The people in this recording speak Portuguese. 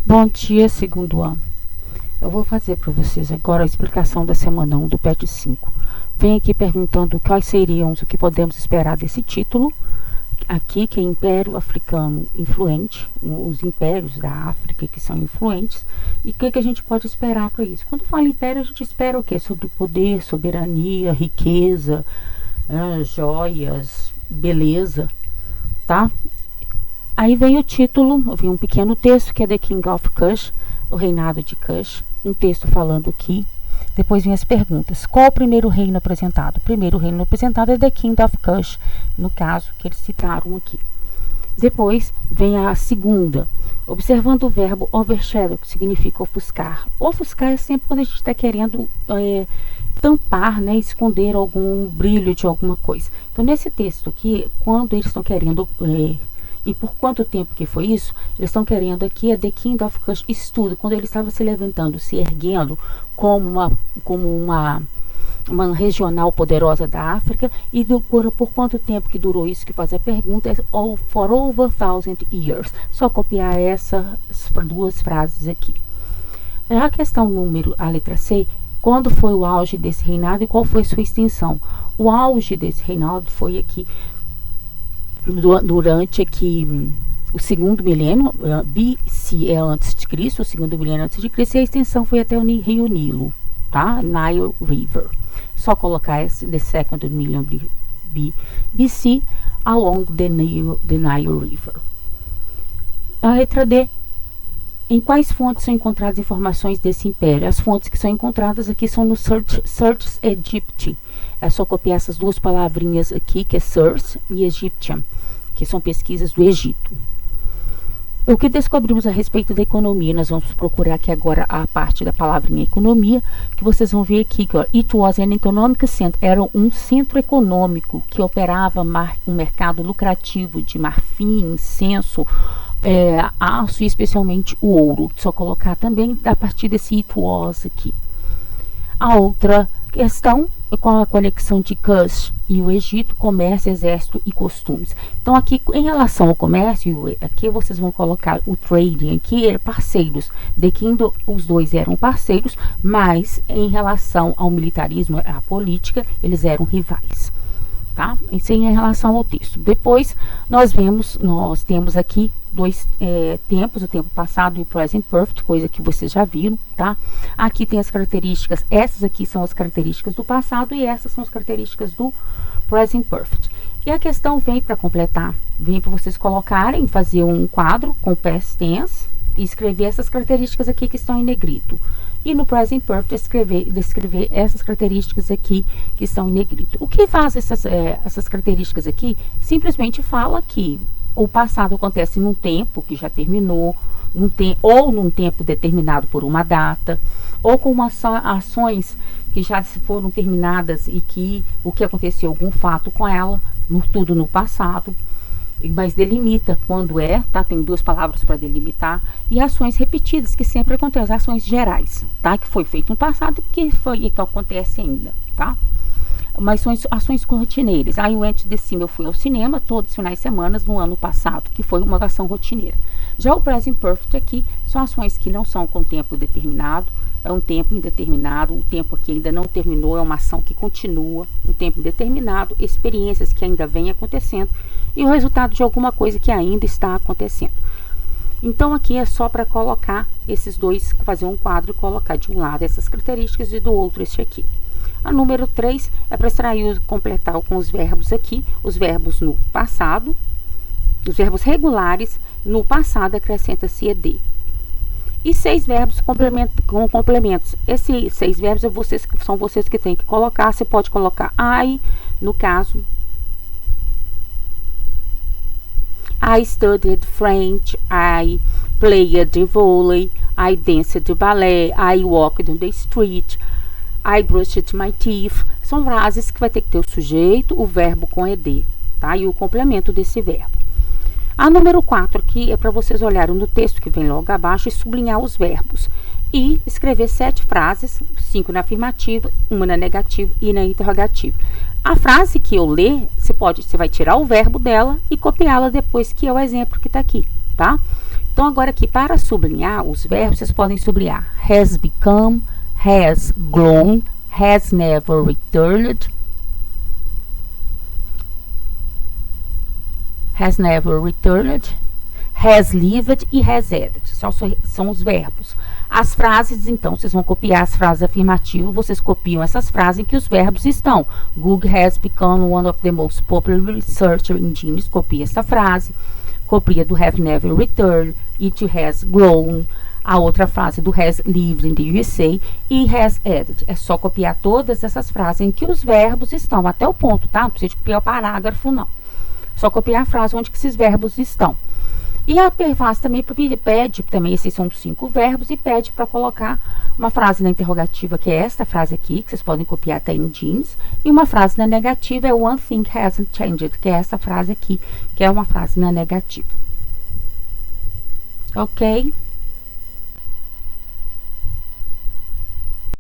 Bom dia, segundo ano. Eu vou fazer para vocês agora a explicação da semana 1 do PET 5. Vem aqui perguntando quais seriam o que podemos esperar desse título. Aqui, que é Império Africano Influente, os impérios da África que são influentes, e o que a gente pode esperar para isso. Quando fala império, a gente espera o quê? Sobre poder, soberania, riqueza, joias, beleza, tá? Aí vem o título, vem um pequeno texto que é The King of Kush, o reinado de Kush, um texto falando aqui. Depois vem as perguntas. Qual o primeiro reino apresentado? O primeiro reino apresentado é The King of Kush, no caso que eles citaram aqui. Depois vem a segunda, observando o verbo overshadow, que significa ofuscar. Ofuscar é sempre quando a gente está querendo tampar, né, esconder algum brilho de alguma coisa. Então, nesse texto aqui, quando eles estão querendo... e por quanto tempo que foi isso? Eles estão querendo aqui a The King of Kush estudo, quando ele estava se levantando, se erguendo como uma regional poderosa da África, e por quanto tempo que durou isso, que faz a pergunta, é for over 1,000 years. Só copiar essas duas frases aqui. A questão número, a letra C, quando foi o auge desse reinado e qual foi sua extensão? O auge desse reinado foi aqui durante aqui o segundo milênio, BC é antes de Cristo, o segundo milênio antes de Cristo, e a extensão foi até o Rio Nilo, tá? Nile River. Só colocar the second million BC along the Nile River. A letra D. Em quais fontes são encontradas informações desse império? As fontes que são encontradas aqui são no Search Egypt. É só copiar essas duas palavrinhas aqui, que é Search e Egyptian, que são pesquisas do Egito. O que descobrimos a respeito da economia? Nós vamos procurar aqui agora a parte da palavrinha economia, que vocês vão ver aqui, que it was an economic center, era um centro econômico que operava um mercado lucrativo de marfim, incenso, aço e especialmente o ouro. Só colocar também a partir desse it was aqui. A outra questão é qual a conexão de Kush e o Egito, comércio, exército e costumes. Então aqui em relação ao comércio, aqui vocês vão colocar o trading, aqui eram parceiros, de que os dois eram parceiros, mas em relação ao militarismo, à política, eles eram rivais. Tá? Isso aí em relação ao texto. Depois nós temos aqui dois tempos, o tempo passado e o present perfect, coisa que vocês já viram, tá? Aqui tem as características, essas aqui são as características do passado e essas são as características do present perfect. E a questão vem para completar, vem para vocês colocarem, fazer um quadro com past tense e escrever essas características aqui que estão em negrito. E no present perfect descrever essas características aqui que estão em negrito. O que faz essas características aqui? Simplesmente fala que o passado acontece num tempo que já terminou, ou num tempo determinado por uma data, ou com ações que já foram terminadas e que o que aconteceu, algum fato com ela, tudo no passado. Mas delimita quando tá? Tem duas palavras para delimitar. E ações repetidas, que sempre acontecem, ações gerais, tá? Que foi feito no passado e que acontece ainda, tá? Mas são ações rotineiras. I went to the cinema, eu fui ao cinema todos os finais de semana no ano passado, que foi uma ação rotineira. Já o present perfect aqui são ações que não são com tempo determinado, é um tempo indeterminado, o tempo aqui ainda não terminou, é uma ação que continua, um tempo indeterminado, experiências que ainda vêm acontecendo e o resultado de alguma coisa que ainda está acontecendo. Então aqui é só para colocar esses dois, fazer um quadro e colocar de um lado essas características e do outro este aqui. A número 3 é para extrair, completar com os verbos aqui, os verbos no passado, os verbos regulares, no passado acrescenta-se ed. E 6 verbos com complementos. Esses 6 verbos são vocês que têm que colocar. Você pode colocar I, no caso, I studied French, I played vôlei, I danced ballet, I walked on the street, I brushed my teeth. São frases que vai ter que ter o sujeito, o verbo com ed, tá? E o complemento desse verbo. A número 4 aqui é para vocês olharem no texto que vem logo abaixo e sublinhar os verbos. E escrever 7 frases, 5 na afirmativa, 1 na negativa e na interrogativa. A frase que eu ler, você vai tirar o verbo dela e copiá-la depois, que é o exemplo que está aqui, tá? Então, agora aqui, para sublinhar os verbos, vocês podem sublinhar has become, has grown, has never returned, has lived e has added. São os verbos. As frases, então, vocês vão copiar as frases afirmativas, vocês copiam essas frases em que os verbos estão. Google has become one of the most popular search engines. Copia essa frase. Copia do have never returned. It has grown. A outra frase do has lived in the USA e has added. É só copiar todas essas frases em que os verbos estão, até o ponto, tá? Não precisa copiar o parágrafo, não. Só copiar a frase onde que esses verbos estão. E a frase também pede, também esses são 5 verbos, e pede para colocar uma frase na interrogativa, que é esta frase aqui, que vocês podem copiar até em jeans, e uma frase na negativa é one thing hasn't changed, que é essa frase aqui, que é uma frase na negativa. Ok?